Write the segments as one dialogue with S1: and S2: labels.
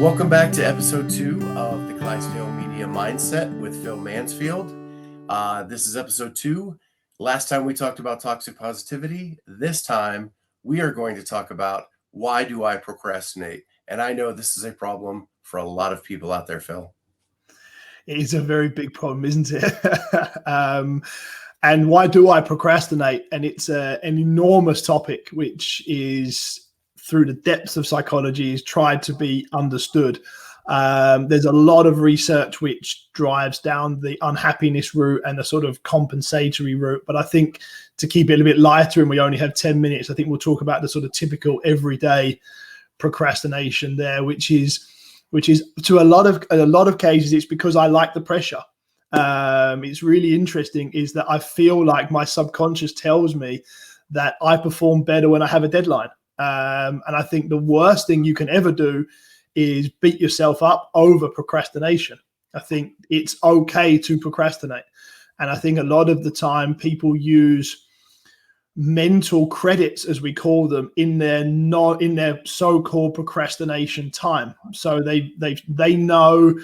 S1: Welcome back to episode 2 of the Clydesdale Media Mindset with Phil Mansfield. This is episode 2. Last time we talked about toxic positivity. This time we are going to talk about why do I procrastinate? And I know this is a problem for a lot of people out there, Phil.
S2: It is a very big problem, isn't it? And why do I procrastinate? And it's an enormous topic, which is through the depths of psychology is tried to be understood. There's a lot of research which drives down the unhappiness route and the sort of compensatory route. But I think to keep it a little bit lighter, and we only have 10 minutes, I think we'll talk about the sort of typical everyday procrastination there, which is to a lot of cases, it's because I like the pressure. It's really interesting is that I feel like my subconscious tells me that I perform better when I have a deadline. And I think the worst thing you can ever do is beat yourself up over procrastination. I think it's okay to procrastinate. And I think a lot of the time people use mental credits, as we call them, in their so-called procrastination time. So they know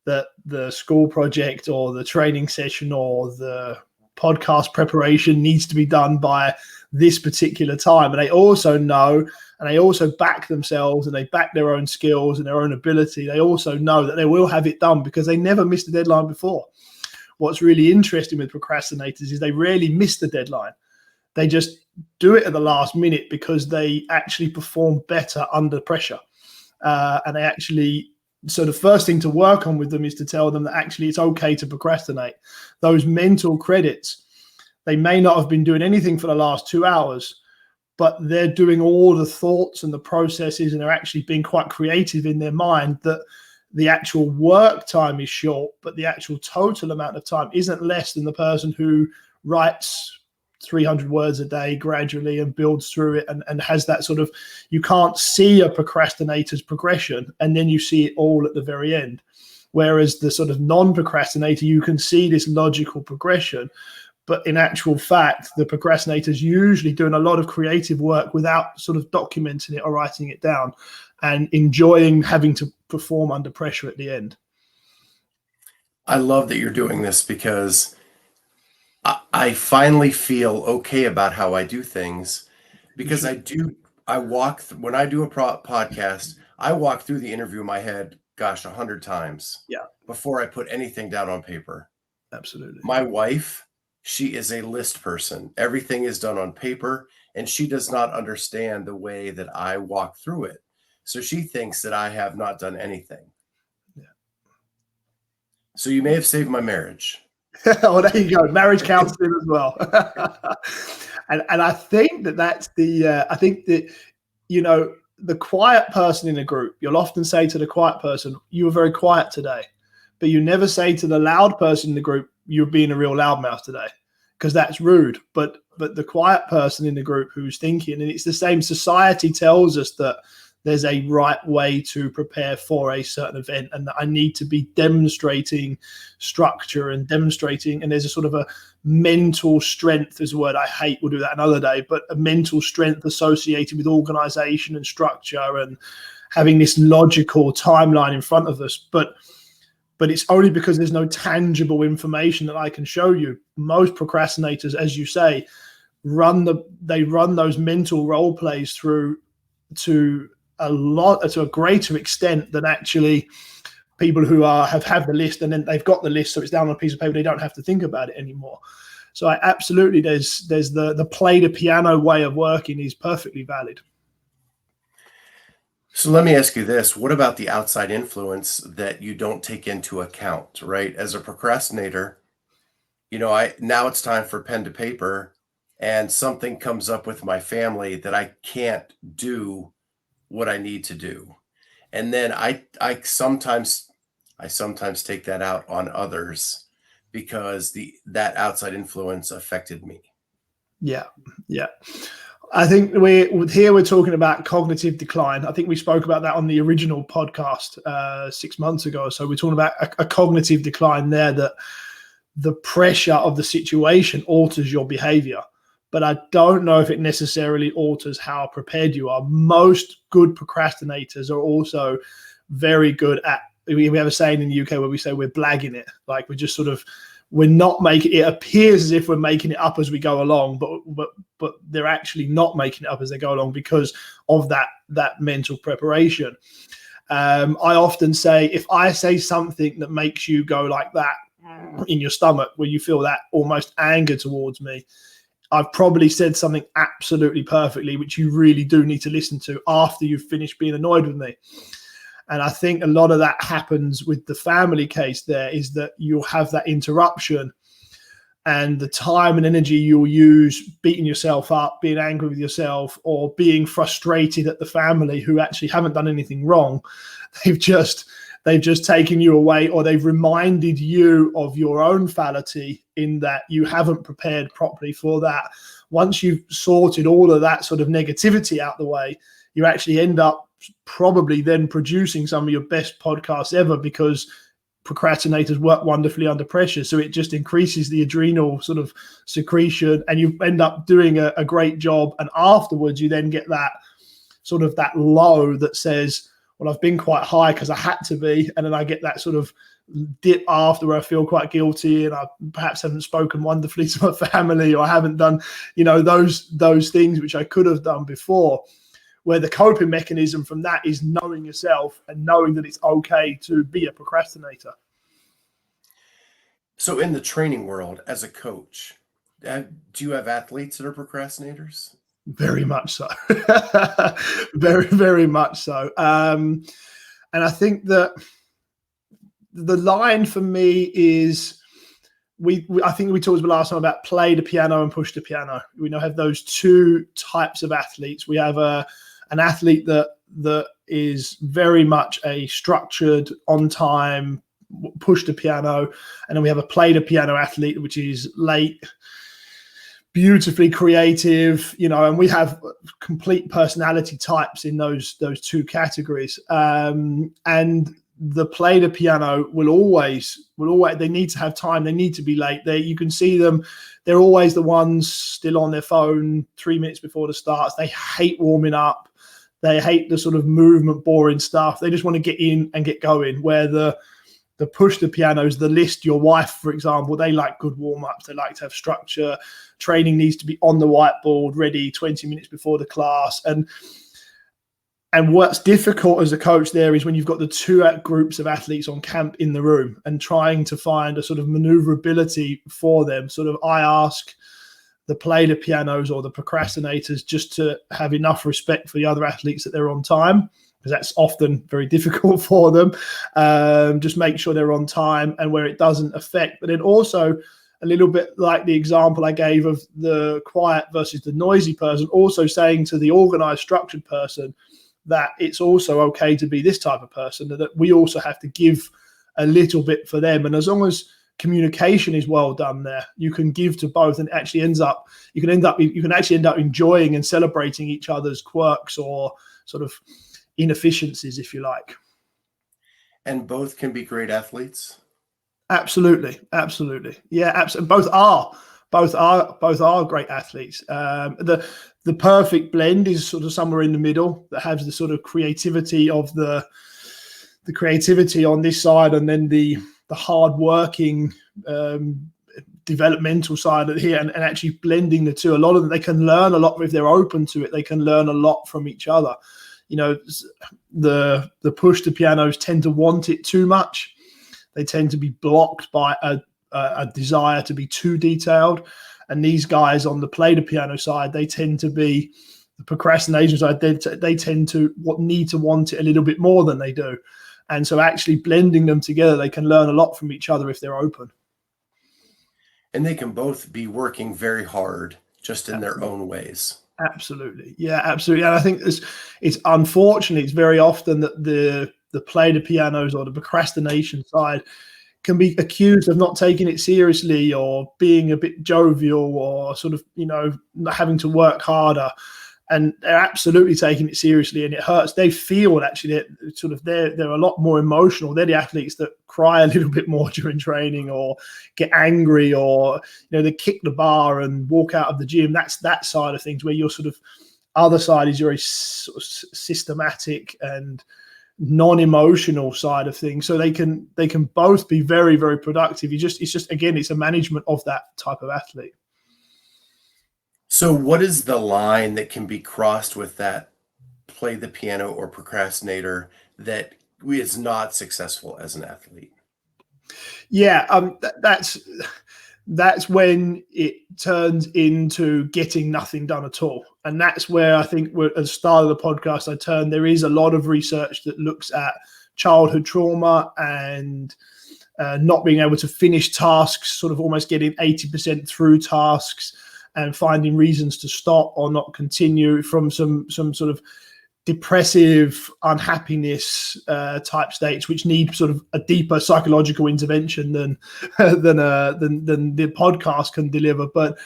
S2: that the school project or the training session or the podcast preparation needs to be done by this particular time. And they also know, and they also back themselves, and they back their own skills and their own ability. They also know that they will have it done because they never missed a deadline before. What's really interesting with procrastinators is they rarely miss the deadline. They just do it at the last minute because they actually perform better under pressure. And they actually, so the first thing to work on with them is to tell them that actually it's okay to procrastinate. Those mental credits, they may not have been doing anything for the last 2 hours, but they're doing all the thoughts and the processes, and they're actually being quite creative in their mind that the actual work time is short, but the actual total amount of time isn't less than the person who writes 300 words a day gradually and builds through it and has that sort of, you can't see a procrastinator's progression and then you see it all at the very end. Whereas the sort of non-procrastinator, you can see this logical progression, but in actual fact, the procrastinator's usually doing a lot of creative work without sort of documenting it or writing it down and enjoying having to perform under pressure at the end.
S1: I love that you're doing this because I finally feel okay about how I do things, because when I do a podcast, I walk through the interview in my head, 100 times before I put anything down on paper.
S2: Absolutely.
S1: My wife, she is a list person. Everything is done on paper, and she does not understand the way that I walk through it. So she thinks that I have not done anything. Yeah. So you may have saved my marriage.
S2: Oh, there you go. Marriage counseling as well. and I think that's I think that, the quiet person in a group, you'll often say to the quiet person, you were very quiet today, but you never say to the loud person in the group, you're being a real loudmouth today, because that's rude. But the quiet person in the group who's thinking, and it's the same, society tells us that there's a right way to prepare for a certain event, and that I need to be demonstrating structure and demonstrating, and there's a sort of a mental strength is a word I hate, we'll do that another day, but a mental strength associated with organization and structure and having this logical timeline in front of us. But it's only because there's no tangible information that I can show you. Most procrastinators, as you say, run those mental role plays through to a greater extent than actually people who have the list, and then they've got the list, so it's down on a piece of paper. They don't have to think about it anymore. So I absolutely, there's the play the piano way of working is perfectly valid.
S1: So let me ask you this. What about the outside influence that you don't take into account, right? As a procrastinator, now it's time for pen to paper, and something comes up with my family that I can't do what I need to do. And then I sometimes take that out on others because that outside influence affected me. Yeah.
S2: I think we're talking about cognitive decline. I think we spoke about that on the original podcast 6 months ago. So we're talking about a cognitive decline there, that the pressure of the situation alters your behavior. But I don't know if it necessarily alters how prepared you are. Most good procrastinators are also very good at, we have a saying in the UK where we say we're blagging it. Like we're just sort of, we're not making it appears as if we're making it up as we go along, but they're actually not making it up as they go along because of that mental preparation. I often say, if I say something that makes you go like that in your stomach, where you feel that almost anger towards me, I've probably said something absolutely perfectly, which you really do need to listen to after you've finished being annoyed with me. And I think a lot of that happens with the family case there, is that you'll have that interruption, and the time and energy you'll use beating yourself up, being angry with yourself, or being frustrated at the family who actually haven't done anything wrong. They've just taken you away, or they've reminded you of your own fallacy in that you haven't prepared properly for that. Once you've sorted all of that sort of negativity out the way, you actually end up probably then producing some of your best podcasts ever, because procrastinators work wonderfully under pressure. So it just increases the adrenal sort of secretion, and you end up doing a great job. And afterwards, you then get that sort of that low that says, well, I've been quite high because I had to be. And then I get that sort of dip after where I feel quite guilty, and I perhaps haven't spoken wonderfully to my family, or I haven't done, those things which I could have done before, where the coping mechanism from that is knowing yourself and knowing that it's okay to be a procrastinator.
S1: So in the training world, as a coach, do you have athletes that are procrastinators?
S2: Very much so. Very, very much so. And I think that the line for me is, I think we talked about last time about play the piano and push the piano. We now have those two types of athletes. We have an athlete that is very much a structured, on time, push the piano, and then we have a play the piano athlete, which is late, beautifully creative, and we have complete personality types in those two categories. And the play the piano will always, they need to have time. They need to be late. You can see them. They're always the ones still on their phone 3 minutes before the starts. They hate warming up. They hate the sort of movement, boring stuff. They just want to get in and get going. Where the push the pianos, the list, your wife, for example, they like good warm-ups. They like to have structure. Training needs to be on the whiteboard, ready 20 minutes before the class. And what's difficult as a coach there is when you've got the two groups of athletes on camp in the room and trying to find a sort of maneuverability for them. Sort of, I ask the play the pianos or the procrastinators just to have enough respect for the other athletes that they're on time, because that's often very difficult for them. Just make sure they're on time and where it doesn't affect. But then also, a little bit like the example I gave of the quiet versus the noisy person, also saying to the organized, structured person that it's also okay to be this type of person, and that we also have to give a little bit for them. And as long as communication is well done there, you can give to both, and actually you can actually end up enjoying and celebrating each other's quirks or sort of inefficiencies, if you like.
S1: And both can be great athletes.
S2: Absolutely. Yeah, absolutely. Both are great athletes. The perfect blend is sort of somewhere in the middle, that has the sort of creativity of the creativity on this side, and then the hard working developmental side of here, and actually blending the two. A lot of them, they can learn a lot if they're open to it. They can learn a lot from each other. The push the pianos tend to want it too much. They tend to be blocked by a desire to be too detailed. And these guys on the play the piano side, they tend to be, the procrastination side, they tend to need to want it a little bit more than they do. And so actually blending them together, they can learn a lot from each other if they're open.
S1: And they can both be working very hard, just in
S2: Absolutely.
S1: their own ways.
S2: Absolutely. Yeah, absolutely. And I think it's unfortunately, it's very often that the play the pianos or the procrastination side can be accused of not taking it seriously, or being a bit jovial, or sort of, not having to work harder. And they're absolutely taking it seriously, and it hurts. They feel actually that sort of they're a lot more emotional. They're the athletes that cry a little bit more during training, or get angry, or they kick the bar and walk out of the gym. That's that side of things, where your sort of other side is your sort of systematic and non-emotional side of things, so they can both be very, very productive. It's just again, it's a management of that type of athlete.
S1: So what is the line that can be crossed with that play the piano or procrastinator that is not successful as an athlete?
S2: Yeah, that's when it turns into getting nothing done at all. And that's where I think at the start of the podcast, there is a lot of research that looks at childhood trauma and not being able to finish tasks, sort of almost getting 80% through tasks and finding reasons to stop or not continue from some sort of depressive unhappiness type states, which need sort of a deeper psychological intervention than the podcast can deliver. But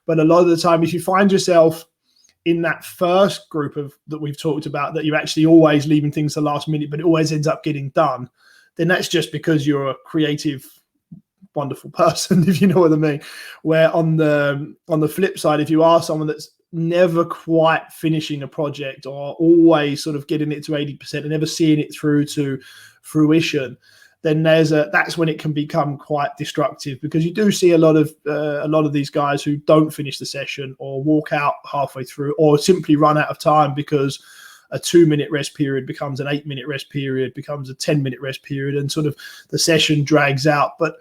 S2: a lot of the time, if you find yourself in that first group of that we've talked about, that you're actually always leaving things to the last minute, but it always ends up getting done, then that's just because you're a creative, wonderful person, if you know what I mean. Where on the flip side, if you are someone that's never quite finishing a project or always sort of getting it to 80% and never seeing it through to fruition, then that's when it can become quite destructive, because you do see a lot of these guys who don't finish the session or walk out halfway through or simply run out of time, because a 2-minute rest period becomes an 8-minute rest period, becomes a 10-minute rest period, and sort of the session drags out. But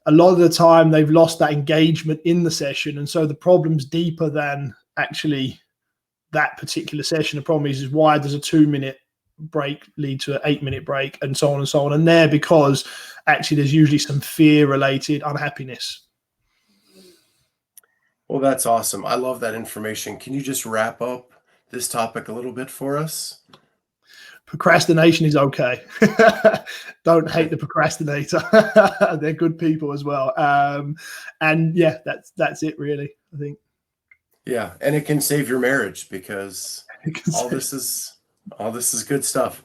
S2: a lot of the time they've lost that engagement in the session. And so the problem's deeper than actually that particular session. The problem is why does a 2-minute break lead to an 8-minute break, and so on and so on. And there, because actually there's usually some fear related unhappiness.
S1: Well, that's awesome. I love that information. Can you just wrap up this topic a little bit for us?
S2: Procrastination is okay. Don't hate the procrastinator. They're good people as well. And yeah, that's it really, I think.
S1: Yeah, and it can save your marriage, because all this is good stuff.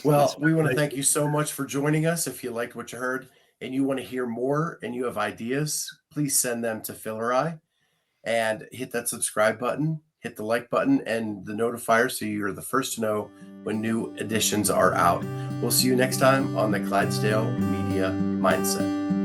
S1: Well, we want to thank you so much for joining us. If you liked what you heard and you want to hear more and you have ideas, please send them to Phil or I, and hit that subscribe button, hit the like button and the notifier so you're the first to know when new editions are out. We'll see you next time on the Clydesdale Media Mindset.